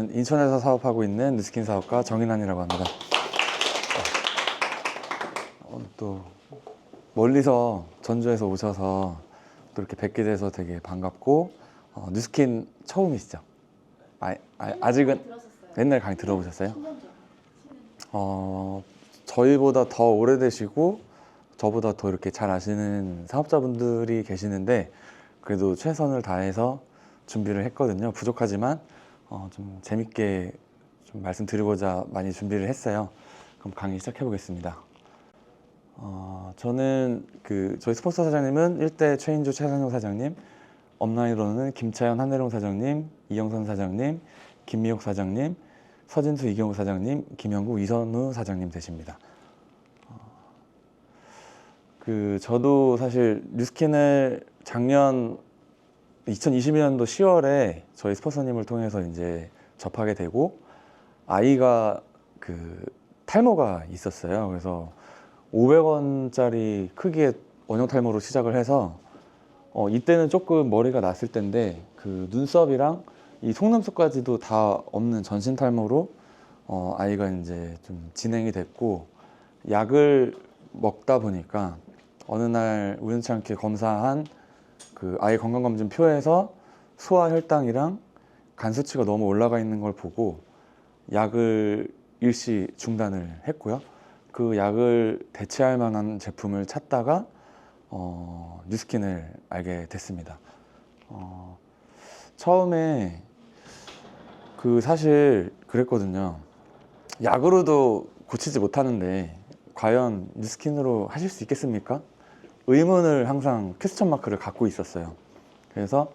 저는 인천에서 사업하고 있는 뉴스킨 사업가 정인환이라고 합니다. 또 멀리서 전주에서 오셔서 또 이렇게 뵙게 돼서 되게 반갑고, 뉴스킨 처음이시죠? 아직은 옛날 강의 들어보셨어요? 저희보다 더 오래되시고 저보다 더 이렇게 잘 아시는 사업자분들이 계시는데, 그래도 최선을 다해서 준비를 했거든요. 부족하지만 좀 재밌게 좀 말씀드리고자 많이 준비를 했어요. 그럼 강의 시작해 보겠습니다. 저는 저희 스폰서 사장님은 1대 최인주 최상용 사장님, 업라인으로는 김차연 한혜롱 사장님, 이영선 사장님, 김미옥 사장님, 서진수 이경우 사장님, 김영구 이선우 사장님 되십니다. 저도 사실 뉴스킨을 작년 2021년도 10월에 저희 스폰서님을 통해서 이제 접하게 되고, 아이가 탈모가 있었어요. 그래서 500원짜리 크기의 원형 탈모로 시작을 해서 이때는 조금 머리가 났을 때인데, 눈썹이랑 이 속눈썹까지도 다 없는 전신 탈모로 아이가 이제 좀 진행이 됐고, 약을 먹다 보니까 어느 날 우연치 않게 검사한 아이 건강검진 표에서 소화 혈당이랑 간 수치가 너무 올라가 있는 걸 보고 약을 일시 중단을 했고요. 그 약을 대체할 만한 제품을 찾다가 뉴스킨을 알게 됐습니다. 처음에 사실 그랬거든요. 약으로도 고치지 못하는데 과연 뉴스킨으로 하실 수 있겠습니까? 의문을 항상 퀘스천 마크를 갖고 있었어요. 그래서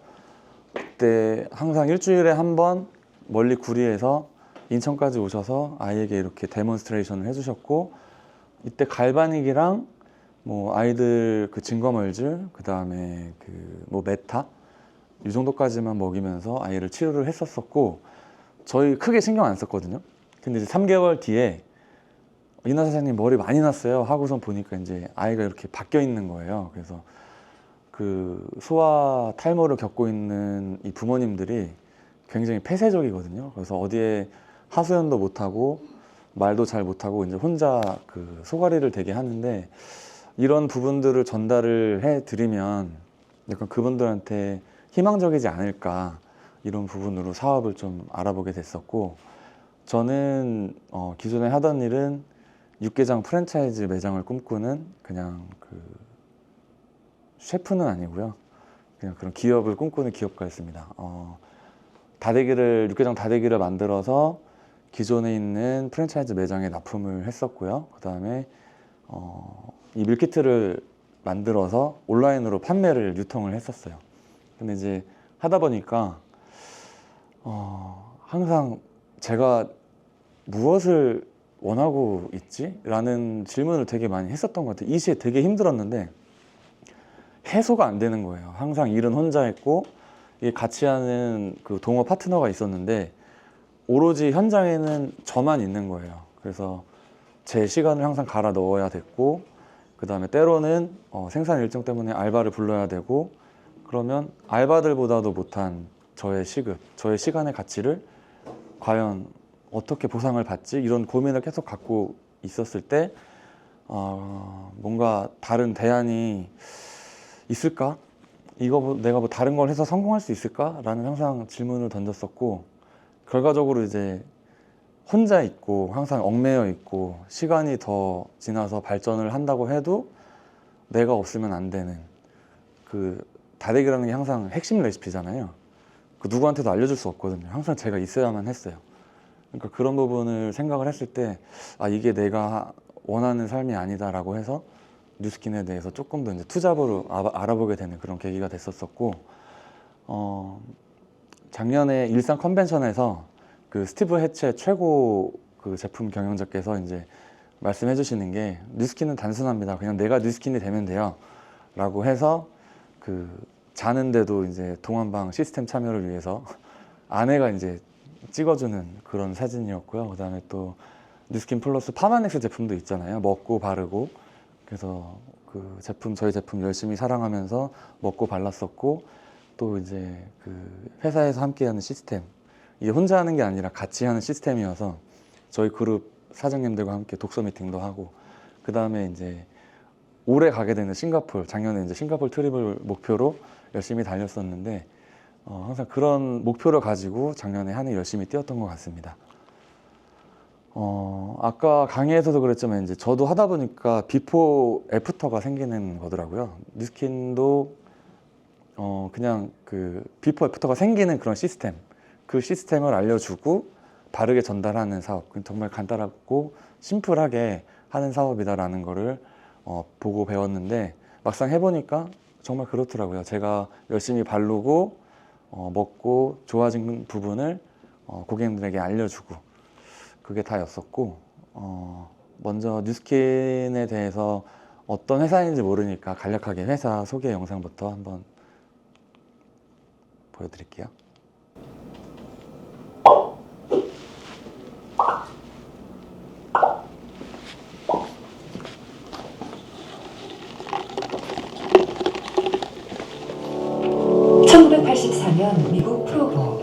그때 항상 일주일에 한 번 멀리 구리에서 인천까지 오셔서 아이에게 이렇게 데몬스트레이션을 해주셨고, 이때 갈바닉이랑 뭐 아이들 증거물질, 그 다음에 뭐 메타 이 정도까지만 먹이면서 아이를 치료를 했었었고, 저희 크게 신경 안 썼거든요. 근데 이제 3개월 뒤에 이나 사장님 머리 많이 났어요 하고선 보니까 이제 아이가 이렇게 바뀌어 있는 거예요. 그래서 소아 탈모를 겪고 있는 이 부모님들이 굉장히 폐쇄적이거든요. 그래서 어디에 하소연도 못하고 말도 잘 못하고 이제 혼자 소가리를 되게 하는데, 이런 부분들을 전달을 해 드리면 약간 그분들한테 희망적이지 않을까, 이런 부분으로 사업을 좀 알아보게 됐었고, 저는 기존에 하던 일은 육개장 프랜차이즈 매장을 꿈꾸는 그냥 셰프는 아니고요. 그냥 그런 기업을 꿈꾸는 기업가였습니다. 육개장 다대기를 만들어서 기존에 있는 프랜차이즈 매장에 납품을 했었고요. 그 다음에 이 밀키트를 만들어서 온라인으로 판매를 유통을 했었어요. 근데 이제 하다 보니까 항상 제가 무엇을 원하고 있지? 라는 질문을 되게 많이 했었던 것 같아요. 이 시에 되게 힘들었는데 해소가 안 되는 거예요. 항상 일은 혼자 했고, 이게 같이 하는 동업 파트너가 있었는데 오로지 현장에는 저만 있는 거예요. 그래서 제 시간을 항상 갈아 넣어야 됐고, 그 다음에 때로는 생산 일정 때문에 알바를 불러야 되고, 그러면 알바들보다도 못한 저의 시급, 저의 시간의 가치를 과연 어떻게 보상을 받지? 이런 고민을 계속 갖고 있었을 때 뭔가 다른 대안이 있을까? 내가 뭐 다른 걸 해서 성공할 수 있을까? 라는 항상 질문을 던졌었고, 결과적으로 이제 혼자 있고 항상 얽매여 있고 시간이 더 지나서 발전을 한다고 해도 내가 없으면 안 되는, 다대기라는 게 항상 핵심 레시피잖아요. 누구한테도 알려줄 수 없거든요. 항상 제가 있어야만 했어요. 그러니까 그런 부분을 생각을 했을 때 이게 내가 원하는 삶이 아니다라고 해서 뉴스킨에 대해서 조금 더 이제 투잡으로 알아보게 되는 그런 계기가 됐었고, 작년에 일산 컨벤션에서 스티브 해체 최고 제품 경영자께서 이제 말씀해 주시는 게, 뉴스킨은 단순합니다. 그냥 내가 뉴스킨이 되면 돼요 라고 해서 자는데도 이제 동안방 시스템 참여를 위해서 아내가 이제 찍어주는 그런 사진이었고요. 그 다음에 또 뉴스킨 플러스 파마넥스 제품도 있잖아요. 먹고 바르고. 그래서 저희 제품 열심히 사랑하면서 먹고 발랐었고, 또 이제 회사에서 함께하는 시스템, 이게 혼자 하는 게 아니라 같이 하는 시스템이어서 저희 그룹 사장님들과 함께 독서 미팅도 하고, 그 다음에 이제 올해 가게 되는 싱가포르, 작년에 이제 싱가포르 트립을 목표로 열심히 달렸었는데 항상 그런 목표를 가지고 작년에 한 해 열심히 뛰었던 것 같습니다. 아까 강의에서도 그랬지만 이제 저도 하다 보니까 비포 애프터가 생기는 거더라고요. 뉴스킨도 그냥 그 비포 애프터가 생기는 그런 시스템, 그 시스템을 알려주고 바르게 전달하는 사업, 정말 간단하고 심플하게 하는 사업이다라는 거를 보고 배웠는데, 막상 해보니까 정말 그렇더라고요. 제가 열심히 바르고 먹고 좋아진 부분을 고객님들에게 알려주고, 그게 다였었고, 먼저 뉴스킨에 대해서 어떤 회사인지 모르니까 간략하게 회사 소개 영상부터 한번 보여드릴게요. 미국 프로보.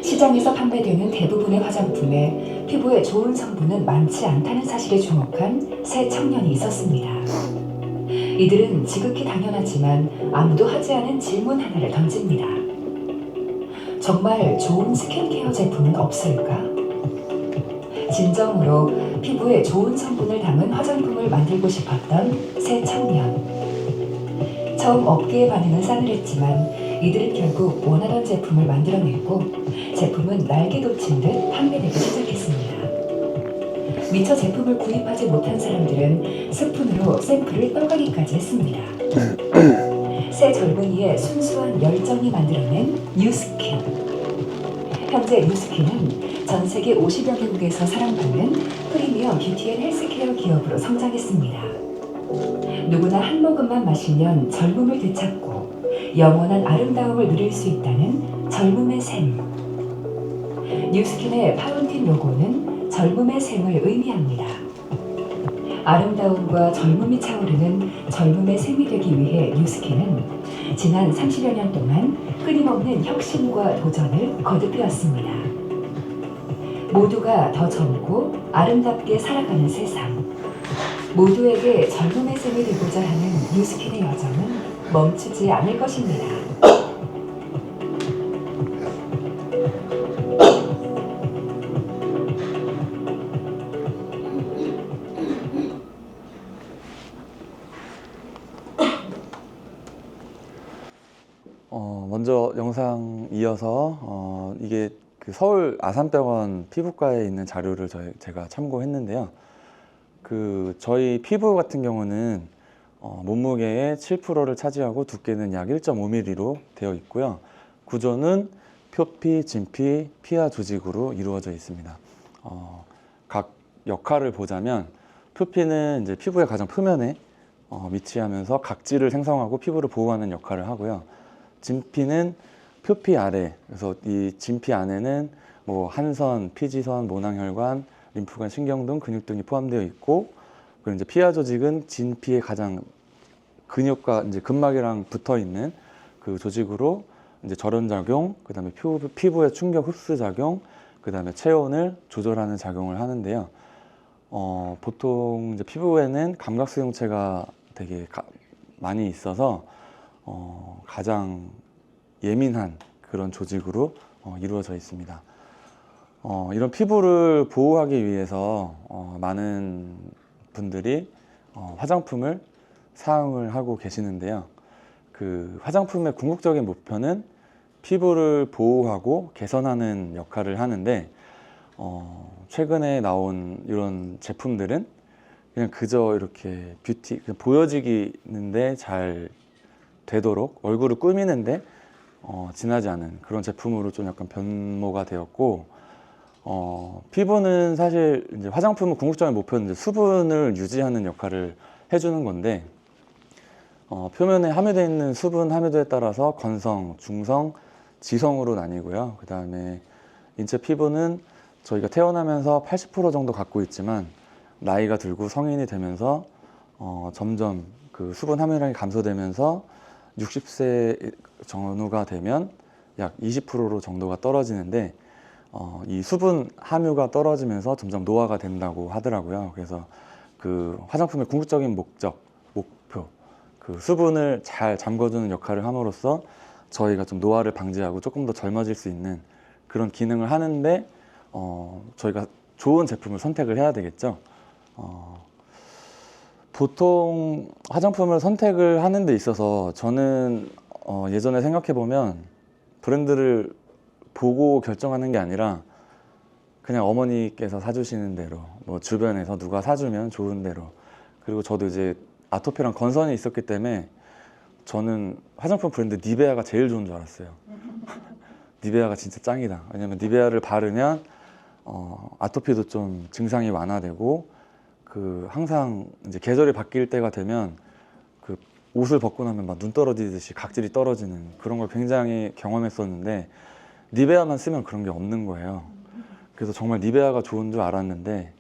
시장에서 판매되는 대부분의 화장품에 피부에 좋은 성분은 많지 않다는 사실에 주목한 세 청년이 있었습니다. 이들은 지극히 당연하지만 아무도 하지 않은 질문 하나를 던집니다. 정말 좋은 스킨케어 제품은 없을까? 진정으로 피부에 좋은 성분을 담은 화장품을 만들고 싶었던 세 청년. 처음 업계의 반응은 싸늘했지만 이들은 결국 원하던 제품을 만들어냈고, 제품은 날개 돋친 듯 판매되기 시작했습니다. 미처 제품을 구입하지 못한 사람들은 스푼으로 샘플을 떠가기까지 했습니다. 세 젊은이의 순수한 열정이 만들어낸 뉴스킨. 현재 뉴스킨은 전 세계 50여 개국에서 사랑받는 프리미엄 뷰티 앤 헬스케어 기업으로 성장했습니다. 누구나 한 모금만 마시면 젊음을 되찾고 영원한 아름다움을 누릴 수 있다는 젊음의 샘. 뉴스킨의 파운틴 로고는 젊음의 샘을 의미합니다. 아름다움과 젊음이 차오르는 젊음의 샘이 되기 위해 뉴스킨은 지난 30여 년 동안 끊임없는 혁신과 도전을 거듭해왔습니다. 모두가 더 젊고 아름답게 살아가는 세상. 모두에게 젊음의 샘이 되고자 하는 뉴스킨의 여정은 멈추지 않을 것입니다. 먼저 영상 이어서 이게 그 서울 아산병원 피부과에 있는 자료를 제가 참고했는데요. 저희 피부 같은 경우는 몸무게의 7%를 차지하고 두께는 약 1.5mm로 되어 있고요. 구조는 표피, 진피, 피하 조직으로 이루어져 있습니다. 각 역할을 보자면, 표피는 이제 피부의 가장 표면에 위치하면서 각질을 생성하고 피부를 보호하는 역할을 하고요. 진피는 표피 아래, 그래서 이 진피 안에는 뭐 한선, 피지선, 모낭혈관, 림프관, 신경 등 근육 등이 포함되어 있고, 그리고 이제 피하 조직은 진피의 가장 근육과 이제 근막이랑 붙어 있는 그 조직으로 이제 절연 작용, 그다음에 피부의 충격 흡수 작용, 그다음에 체온을 조절하는 작용을 하는데요. 보통 이제 피부에는 감각 수용체가 되게 많이 있어서 가장 예민한 그런 조직으로 이루어져 있습니다. 이런 피부를 보호하기 위해서 많은 분들이 화장품을 사용을 하고 계시는데요. 그 화장품의 궁극적인 목표는 피부를 보호하고 개선하는 역할을 하는데, 최근에 나온 이런 제품들은 그냥 그저 이렇게 그냥 보여지기는데 잘 되도록 얼굴을 꾸미는데 진하지 않은 그런 제품으로 좀 약간 변모가 되었고, 피부는 사실 이제 화장품의 궁극적인 목표는 이제 수분을 유지하는 역할을 해주는 건데, 표면에 함유되어 있는 수분 함유도에 따라서 건성, 중성, 지성으로 나뉘고요. 그 다음에 인체 피부는 저희가 태어나면서 80% 정도 갖고 있지만, 나이가 들고 성인이 되면서 점점 그 수분 함유량이 감소되면서 60세 전후가 되면 약 20% 정도가 떨어지는데, 이 수분 함유가 떨어지면서 점점 노화가 된다고 하더라고요. 그래서 그 화장품의 궁극적인 목표, 그 수분을 잘 잠궈주는 역할을 함으로써 저희가 좀 노화를 방지하고 조금 더 젊어질 수 있는 그런 기능을 하는데 저희가 좋은 제품을 선택을 해야 되겠죠. 보통 화장품을 선택을 하는 데 있어서 저는 예전에 생각해 보면 브랜드를 보고 결정하는 게 아니라 그냥 어머니께서 사주시는 대로, 뭐 주변에서 누가 사주면 좋은 대로, 그리고 저도 이제 아토피랑 건선이 있었기 때문에 저는 화장품 브랜드 니베아가 제일 좋은 줄 알았어요. 니베아가 진짜 짱이다. 왜냐면 니베아를 바르면 아토피도 좀 증상이 완화되고, 그 항상 이제 계절이 바뀔 때가 되면 그 옷을 벗고 나면 막 눈 떨어지듯이 각질이 떨어지는 그런 걸 굉장히 경험했었는데, 니베아만 쓰면 그런 게 없는 거예요. 그래서 정말 니베아가 좋은 줄 알았는데,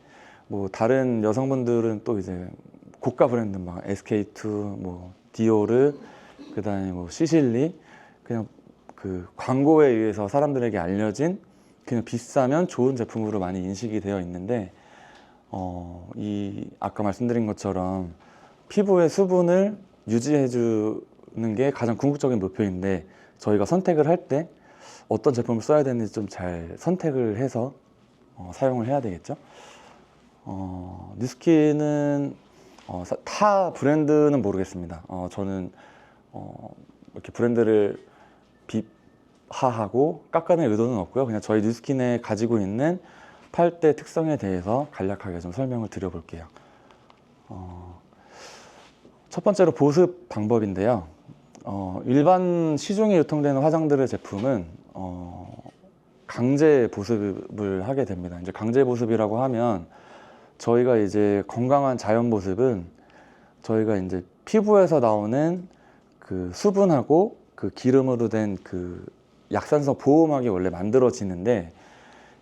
뭐 다른 여성분들은 또 이제 고가 브랜드 막 SK2, 뭐 디오르, 그다음에 뭐 시실리, 그냥 그 광고에 의해서 사람들에게 알려진 그냥 비싸면 좋은 제품으로 많이 인식이 되어 있는데, 이 아까 말씀드린 것처럼 피부의 수분을 유지해 주는 게 가장 궁극적인 목표인데, 저희가 선택을 할 때 어떤 제품을 써야 되는지 좀 잘 선택을 해서 사용을 해야 되겠죠. 뉴스킨은 타 브랜드는 모르겠습니다. 저는 이렇게 브랜드를 비하하고 깎아낼 의도는 없고요. 그냥 저희 뉴스킨에 가지고 있는 팔대 특성에 대해서 간략하게 좀 설명을 드려볼게요. 첫 번째로 보습 방법인데요. 일반 시중에 유통되는 화장들의 제품은 강제 보습을 하게 됩니다. 이제 강제 보습이라고 하면 저희가 이제 건강한 자연 보습은 저희가 이제 피부에서 나오는 그 수분하고 그 기름으로 된 그 약산성 보호막이 원래 만들어지는데,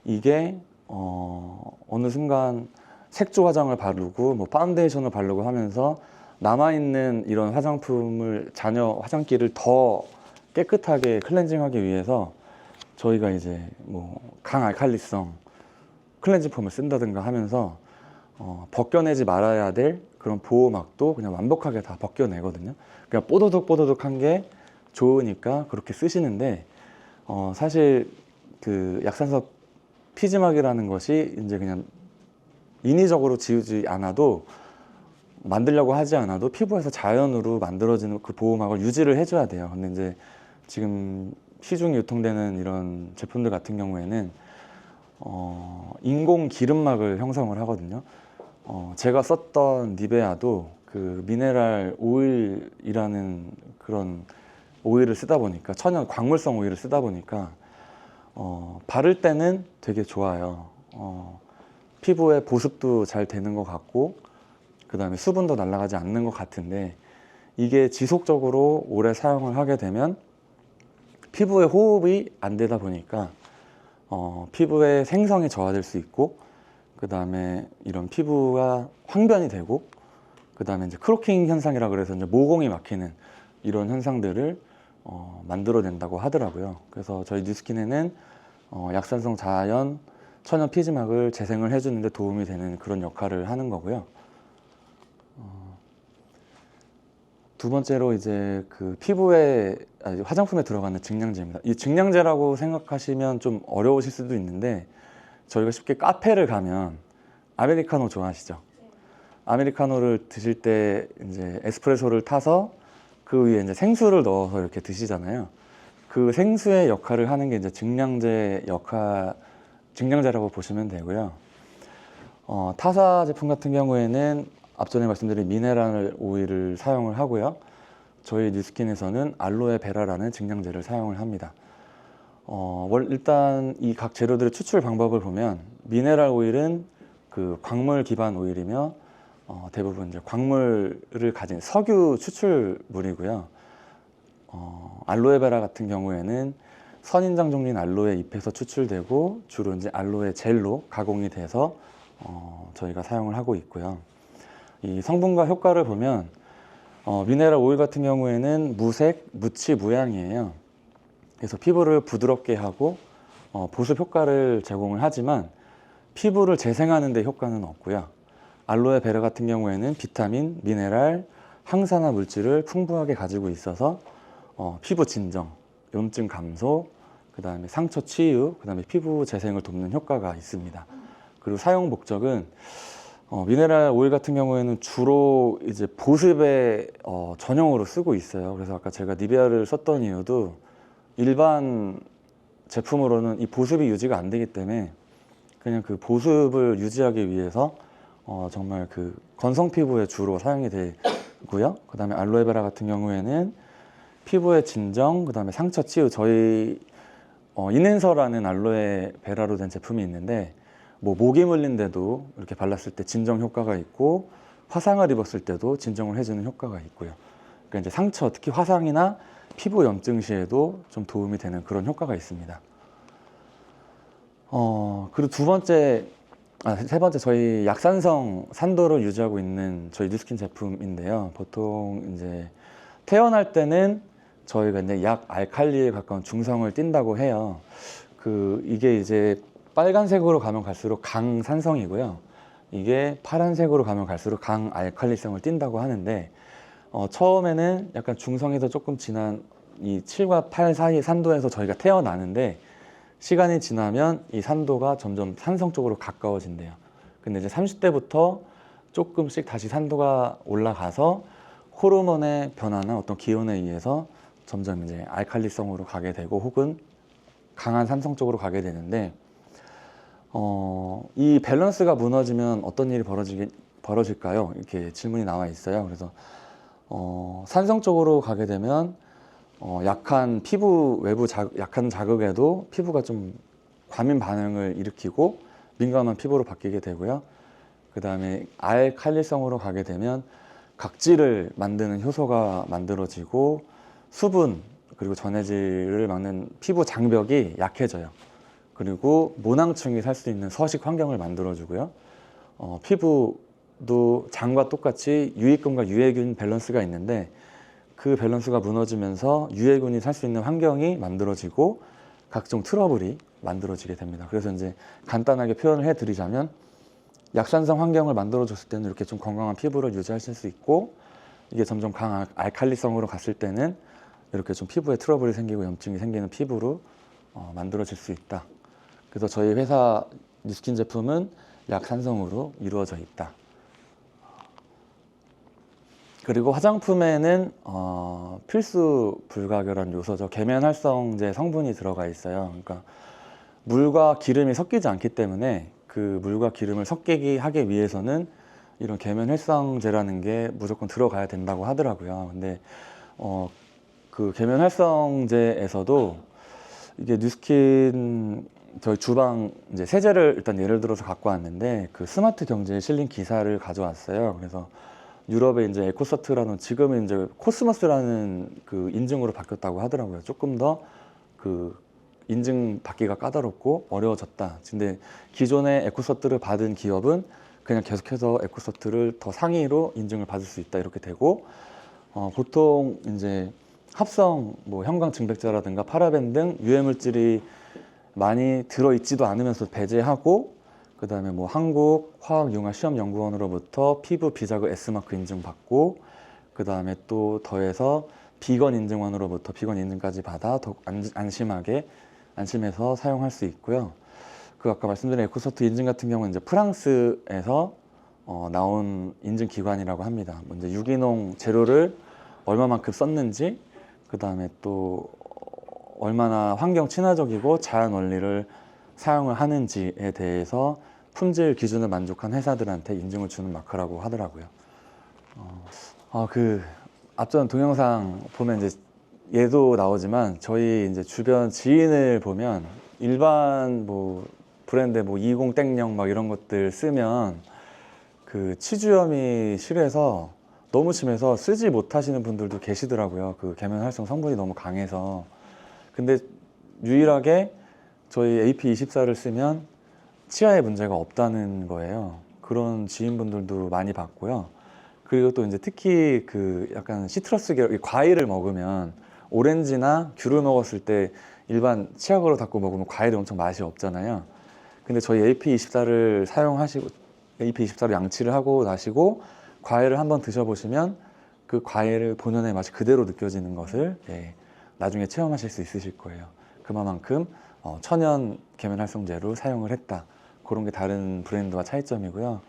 이게 어느 순간 색조 화장을 바르고 뭐 파운데이션을 바르고 하면서 남아있는 이런 화장품을, 잔여 화장기를 더 깨끗하게 클렌징하기 위해서 저희가 이제 뭐 강알칼리성 클렌징 폼을 쓴다든가 하면서 벗겨내지 말아야 될 그런 보호막도 그냥 완벽하게 다 벗겨내거든요. 그냥 뽀드득뽀드득한 게 좋으니까 그렇게 쓰시는데, 사실 그 약산성 피지막이라는 것이 이제 그냥 인위적으로 지우지 않아도, 만들려고 하지 않아도 피부에서 자연으로 만들어지는 그 보호막을 유지를 해줘야 돼요. 근데 이제 지금 시중에 유통되는 이런 제품들 같은 경우에는 인공 기름막을 형성을 하거든요. 제가 썼던 니베아도 그 미네랄 오일이라는 그런 오일을 쓰다 보니까, 천연 광물성 오일을 쓰다 보니까 바를 때는 되게 좋아요. 피부에 보습도 잘 되는 것 같고, 그 다음에 수분도 날아가지 않는 것 같은데, 이게 지속적으로 오래 사용을 하게 되면 피부의 호흡이 안 되다 보니까 피부의 생성이 저하될 수 있고, 그 다음에 이런 피부가 황변이 되고, 그 다음에 이제 크로킹 현상이라 그래서 이제 모공이 막히는 이런 현상들을 만들어낸다고 하더라고요. 그래서 저희 뉴스킨에는 약산성 자연 천연 피지막을 재생을 해주는 데 도움이 되는 그런 역할을 하는 거고요. 두 번째로 이제 그 피부에, 화장품에 들어가는 증량제입니다. 이 증량제라고 생각하시면 좀 어려우실 수도 있는데, 저희가 쉽게 카페를 가면 아메리카노 좋아하시죠? 아메리카노를 드실 때 이제 에스프레소를 타서 그 위에 이제 생수를 넣어서 이렇게 드시잖아요. 그 생수의 역할을 하는 게 이제 증량제라고 보시면 되고요. 타사 제품 같은 경우에는 앞전에 말씀드린 미네랄 오일을 사용을 하고요. 저희 뉴스킨에서는 알로에베라라는 증량제를 사용을 합니다. 일단 이 각 재료들의 추출 방법을 보면, 미네랄 오일은 그 광물 기반 오일이며 대부분 이제 광물을 가진 석유 추출물이고요. 알로에베라 같은 경우에는 선인장 종류인 알로에 잎에서 추출되고, 주로 이제 알로에 젤로 가공이 돼서 저희가 사용을 하고 있고요. 이 성분과 효과를 보면 미네랄 오일 같은 경우에는 무색, 무치, 무향이에요. 그래서 피부를 부드럽게 하고 보습 효과를 제공을 하지만 피부를 재생하는 데 효과는 없고요. 알로에베라 같은 경우에는 비타민, 미네랄, 항산화 물질을 풍부하게 가지고 있어서 피부 진정, 염증 감소, 그 다음에 상처 치유, 그 다음에 피부 재생을 돕는 효과가 있습니다. 그리고 사용 목적은 미네랄 오일 같은 경우에는 주로 이제 보습에 전용으로 쓰고 있어요. 그래서 아까 제가 니베아를 썼던 이유도 일반 제품으로는 이 보습이 유지가 안 되기 때문에 그냥 그 보습을 유지하기 위해서 정말 그 건성 피부에 주로 사용이 되고요. 그 다음에 알로에베라 같은 경우에는 피부의 진정, 그 다음에 상처 치유. 저희 인앤서라는 알로에베라로 된 제품이 있는데 뭐 모기 물린데도 이렇게 발랐을 때 진정 효과가 있고 화상을 입었을 때도 진정을 해주는 효과가 있고요. 그러니까 이제 상처, 특히 화상이나 피부 염증 시에도 좀 도움이 되는 그런 효과가 있습니다. 그리고 세 번째 저희 약산성 산도를 유지하고 있는 저희 뉴스킨 제품인데요. 보통 이제 태어날 때는 저희가 이제 약 알칼리에 가까운 중성을 띈다고 해요. 이게 이제 빨간색으로 가면 갈수록 강산성이고요. 이게 파란색으로 가면 갈수록 강알칼리성을 띈다고 하는데 처음에는 약간 중성에서 조금 진한 이 7과 8 사이 산도에서 저희가 태어나는데 시간이 지나면 이 산도가 점점 산성 쪽으로 가까워진대요. 근데 이제 30대부터 조금씩 다시 산도가 올라가서 호르몬의 변화나 어떤 기온에 의해서 점점 이제 알칼리성으로 가게 되고 혹은 강한 산성 쪽으로 가게 되는데 이 밸런스가 무너지면 어떤 일이 벌어질까요? 이렇게 질문이 나와 있어요. 그래서 산성 쪽으로 가게 되면 약한 피부 외부 약한 자극에도 피부가 좀 과민 반응을 일으키고 민감한 피부로 바뀌게 되고요. 그 다음에 알칼리성으로 가게 되면 각질을 만드는 효소가 만들어지고 수분 그리고 전해질을 막는 피부 장벽이 약해져요. 그리고 모낭충이 살 수 있는 서식 환경을 만들어주고요. 피부도 장과 똑같이 유익균과 유해균 밸런스가 있는데 그 밸런스가 무너지면서 유해균이 살 수 있는 환경이 만들어지고 각종 트러블이 만들어지게 됩니다. 그래서 이제 간단하게 표현을 해드리자면 약산성 환경을 만들어줬을 때는 이렇게 좀 건강한 피부를 유지하실 수 있고 이게 점점 강한 알칼리성으로 갔을 때는 이렇게 좀 피부에 트러블이 생기고 염증이 생기는 피부로 만들어질 수 있다. 그래서 저희 회사 뉴스킨 제품은 약산성으로 이루어져 있다. 그리고 화장품에는 필수 불가결한 요소죠. 계면활성제 성분이 들어가 있어요. 그러니까 물과 기름이 섞이지 않기 때문에 그 물과 기름을 섞이게 하기 위해서는 이런 계면활성제라는 게 무조건 들어가야 된다고 하더라고요. 근데 그 계면활성제에서도 이게 뉴스킨 저희 주방 이제 세제를 일단 예를 들어서 갖고 왔는데 그 스마트 경제에 실린 기사를 가져왔어요. 그래서 유럽에 이제 에코서트라는 지금은 이제 코스모스라는 그 인증으로 바뀌었다고 하더라고요. 조금 더 그 인증 받기가 까다롭고 어려워졌다. 근데 기존의 에코서트를 받은 기업은 그냥 계속해서 에코서트를 더 상위로 인증을 받을 수 있다 이렇게 되고 보통 이제 합성 뭐 형광 증백제라든가 파라벤 등 유해 물질이 많이 들어있지도 않으면서 배제하고 그 다음에 뭐 한국화학융합시험연구원으로부터 피부 비자극 S마크 인증받고 그 다음에 또 더해서 비건 인증원으로부터 비건 인증까지 받아 더 안심해서 사용할 수 있고요. 그 아까 말씀드린 에코서트 인증 같은 경우는 이제 프랑스에서 나온 인증기관이라고 합니다. 먼저 유기농 재료를 얼마만큼 썼는지 그 다음에 또 얼마나 환경 친화적이고 자연 원리를 사용을 하는지에 대해서 품질 기준을 만족한 회사들한테 인증을 주는 마크라고 하더라고요. 앞전 동영상 보면 이제 얘도 나오지만 저희 이제 주변 지인을 보면 일반 뭐 브랜드 뭐 20땡령 막 이런 것들 쓰면 그 치주염이 심해서 너무 심해서 쓰지 못하시는 분들도 계시더라고요. 그 계면활성 성분이 너무 강해서. 근데 유일하게 저희 AP24를 쓰면 치아에 문제가 없다는 거예요. 그런 지인분들도 많이 봤고요. 그리고 또 이제 특히 그 약간 시트러스 계열 과일을 먹으면 오렌지나 귤을 먹었을 때 일반 치약으로 닦고 먹으면 과일이 엄청 맛이 없잖아요. 근데 저희 AP24를 사용하시고 AP24로 양치를 하고 나시고 과일을 한번 드셔보시면 그 과일을 본연의 맛이 그대로 느껴지는 것을 나중에 체험하실 수 있으실 거예요. 그만큼 천연 계면활성제로 사용을 했다. 그런 게 다른 브랜드와 차이점이고요.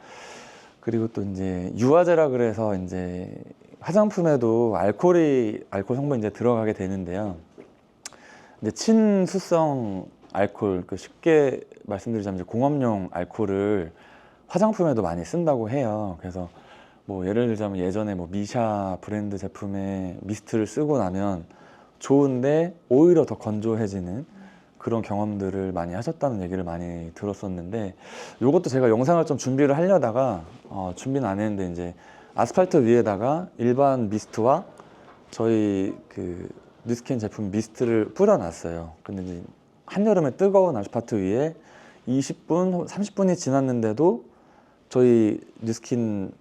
그리고 또 이제 유화제라 그래서 이제 화장품에도 알코올 성분이 이제 들어가게 되는데요. 이제 친수성 알코올, 쉽게 말씀드리자면 이제 공업용 알코올을 화장품에도 많이 쓴다고 해요. 그래서 뭐 예를 들자면 예전에 뭐 미샤 브랜드 제품에 미스트를 쓰고 나면 좋은데 오히려 더 건조해지는 그런 경험들을 많이 하셨다는 얘기를 많이 들었었는데, 이것도 제가 영상을 좀 준비를 하려다가 준비는 안 했는데 이제 아스팔트 위에다가 일반 미스트와 저희 그 뉴스킨 제품 미스트를 뿌려놨어요. 근데 이제 한여름에 뜨거운 아스팔트 위에 20분, 30분이 지났는데도 저희 뉴스킨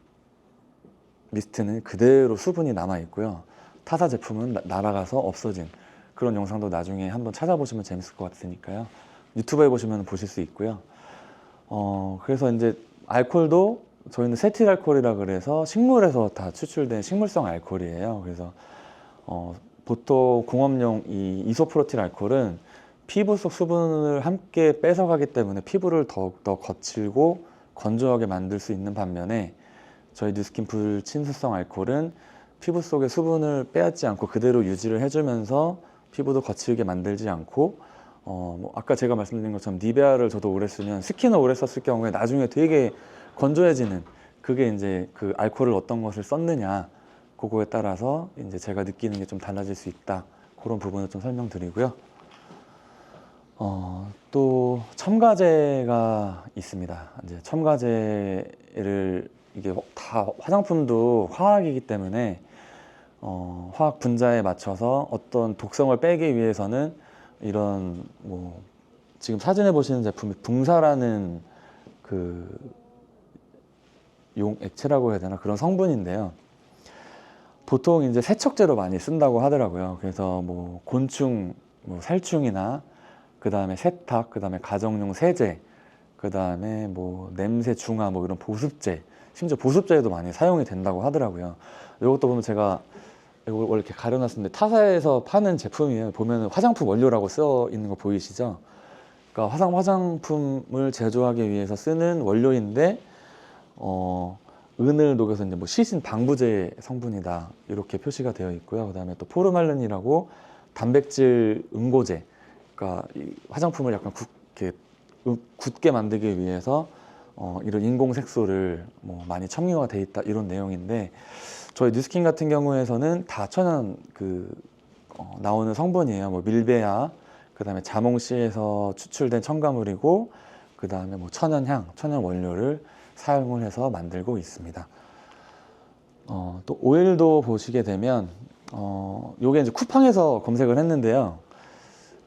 미스트는 그대로 수분이 남아 있고요. 타사 제품은 날아가서 없어진 그런 영상도 나중에 한번 찾아보시면 재밌을 것 같으니까요. 유튜브에 보시면 보실 수 있고요. 그래서 이제 알코올도 저희는 세틸 알코올이라 그래서 식물에서 다 추출된 식물성 알코올이에요. 그래서 보통 공업용 이 이소프로틸 알코올은 피부 속 수분을 함께 뺏어가기 때문에 피부를 더욱더 거칠고 건조하게 만들 수 있는 반면에 저희 뉴스킨 불친수성 알코올은 피부 속의 수분을 빼앗지 않고 그대로 유지를 해주면서 피부도 거칠게 만들지 않고 뭐 아까 제가 말씀드린 것처럼 니베아를 저도 오래 쓰면 스킨을 오래 썼을 경우에 나중에 되게 건조해지는, 그게 이제 그 알코올을 어떤 것을 썼느냐 그거에 따라서 이제 제가 느끼는 게 좀 달라질 수 있다. 그런 부분을 좀 설명드리고요. 또 첨가제가 있습니다. 이제 첨가제를 이게 다 화장품도 화학이기 때문에 화학 분자에 맞춰서 어떤 독성을 빼기 위해서는 이런 뭐 지금 사진에 보시는 제품이 붕사라는 그 액체라고 해야 되나, 그런 성분인데요. 보통 이제 세척제로 많이 쓴다고 하더라고요. 그래서 뭐 곤충, 뭐 살충이나 그 다음에 세탁, 그 다음에 가정용 세제, 그 다음에 뭐 냄새 중화, 뭐 이런 보습제, 심지어 보습제에도 많이 사용이 된다고 하더라고요. 이것도 보면 제가 이걸 이렇게 가려놨는데 타사에서 파는 제품이에요. 보면 화장품 원료라고 써 있는 거 보이시죠? 그러니까 화장품을 제조하기 위해서 쓰는 원료인데 은을 녹여서 이제 뭐 시신 방부제 성분이다 이렇게 표시가 되어 있고요. 그다음에 또 포르말린이라고 단백질 응고제, 그러니까 이 화장품을 약간 굳게 만들기 위해서 이런 인공 색소를 뭐 많이 첨가가 돼 있다 이런 내용인데, 저희 뉴스킨 같은 경우에서는 다 천연 나오는 성분이에요. 뭐 밀베아, 그다음에 자몽씨에서 추출된 첨가물이고, 그다음에 뭐 천연향, 천연 원료를 사용을 해서 만들고 있습니다. 또 오일도 보시게 되면 요게 이제 쿠팡에서 검색을 했는데요.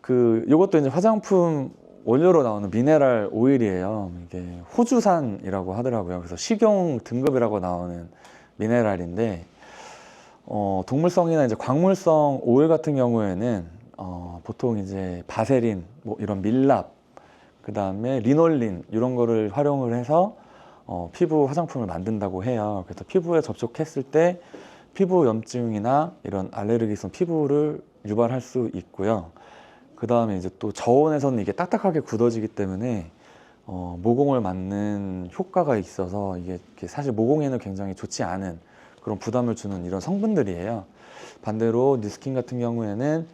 요것도 이제 화장품 원료로 나오는 미네랄 오일이에요. 이게 호주산이라고 하더라고요. 그래서 식용 등급이라고 나오는 미네랄인데, 동물성이나 이제 광물성 오일 같은 경우에는 보통 이제 바세린, 뭐 이런 밀랍, 그 다음에 리놀린 이런 거를 활용을 해서 피부 화장품을 만든다고 해요. 그래서 피부에 접촉했을 때 피부 염증이나 이런 알레르기성 피부를 유발할 수 있고요. 그 다음에 이제 또 저온에서는 이게 딱딱하게 굳어지기 때문에 모공을 맞는 효과가 있어서 이게 사실 모공에는 굉장히 좋지 않은 그런 부담을 주는 이런 성분들이에요. 반대로 뉴스킨 같은 경우에는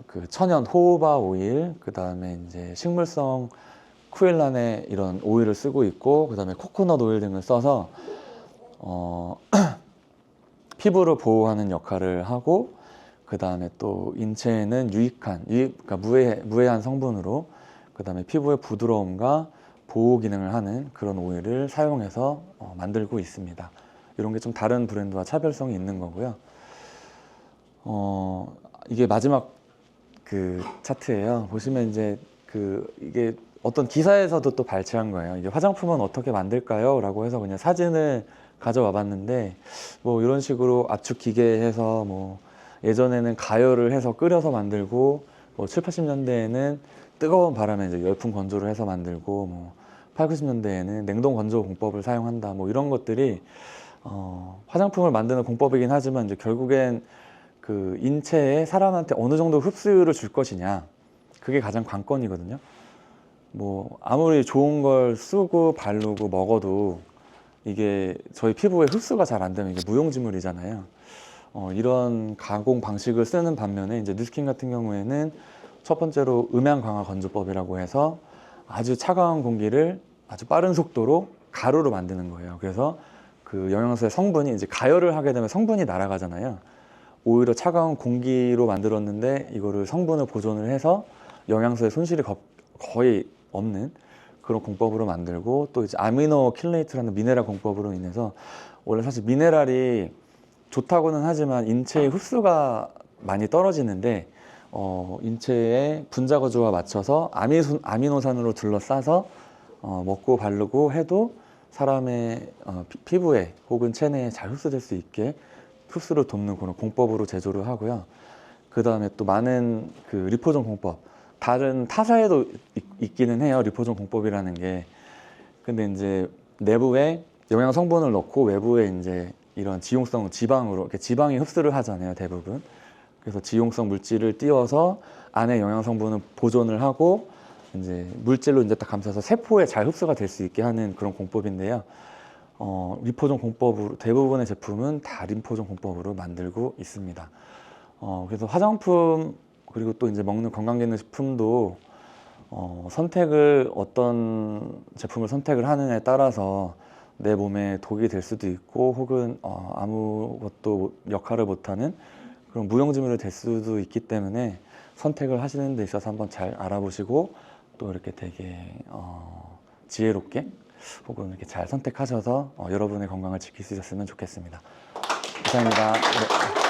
그 천연 호호바 오일, 그 다음에 이제 식물성 쿠엘란의 이런 오일을 쓰고 있고, 그 다음에 코코넛 오일 등을 써서 피부를 보호하는 역할을 하고, 그 다음에 또 인체에는 그러니까 무해한 성분으로, 그 다음에 피부의 부드러움과 보호 기능을 하는 그런 오일을 사용해서 만들고 있습니다. 이런 게 좀 다른 브랜드와 차별성이 있는 거고요. 이게 마지막 그 차트예요. 보시면 이제 이게 어떤 기사에서도 또 발췌한 거예요. 이게 화장품은 어떻게 만들까요? 라고 해서 그냥 사진을 가져와 봤는데, 뭐 이런 식으로 압축 기계해서 뭐 예전에는 가열을 해서 끓여서 만들고, 뭐 7, 80년대에는 뜨거운 바람에 이제 열풍 건조를 해서 만들고 뭐 8, 90년대에는 냉동 건조 공법을 사용한다. 뭐 이런 것들이 화장품을 만드는 공법이긴 하지만 이제 결국엔 그 인체에 사람한테 어느 정도 흡수율을 줄 것이냐. 그게 가장 관건이거든요. 뭐 아무리 좋은 걸 쓰고 바르고 먹어도 이게 저희 피부에 흡수가 잘 안 되면 이게 무용지물이잖아요. 이런 가공 방식을 쓰는 반면에 이제 뉴스킨 같은 경우에는 첫 번째로 음양 강화 건조법이라고 해서 아주 차가운 공기를 아주 빠른 속도로 가루로 만드는 거예요. 그래서 그 영양소의 성분이 이제 가열을 하게 되면 성분이 날아가잖아요. 오히려 차가운 공기로 만들었는데 이거를 성분을 보존을 해서 영양소의 손실이 거의 없는 그런 공법으로 만들고, 또 이제 아미노 킬레이트라는 미네랄 공법으로 인해서 원래 사실 미네랄이 좋다고는 하지만 인체의 흡수가 많이 떨어지는데 인체의 분자 구조와 맞춰서 아미노산으로 둘러싸서 먹고 바르고 해도 사람의 피부에 혹은 체내에 잘 흡수될 수 있게 흡수를 돕는 그런 공법으로 제조를 하고요. 그 다음에 또 많은 그 리포존 공법, 다른 타사에도 있기는 해요. 리포존 공법이라는 게. 근데 이제 내부에 영양 성분을 넣고 외부에 이제 이런 지용성 지방으로 이렇게 지방이 흡수를 하잖아요, 대부분. 그래서 지용성 물질을 띄워서 안에 영양 성분을 보존을 하고 이제 물질로 이제 딱 감싸서 세포에 잘 흡수가 될 수 있게 하는 그런 공법인데요. 리포존 공법으로 대부분의 제품은 다 리포존 공법으로 만들고 있습니다. 그래서 화장품 그리고 또 이제 먹는 건강기능식품도 선택을 어떤 제품을 선택을 하느냐에 따라서 내 몸에 독이 될 수도 있고 혹은 아무것도 역할을 못하는 그런 무용지물이 될 수도 있기 때문에 선택을 하시는 데 있어서 한번 잘 알아보시고 또 이렇게 되게 지혜롭게 혹은 이렇게 잘 선택하셔서 여러분의 건강을 지킬 수 있었으면 좋겠습니다. 감사합니다. 네.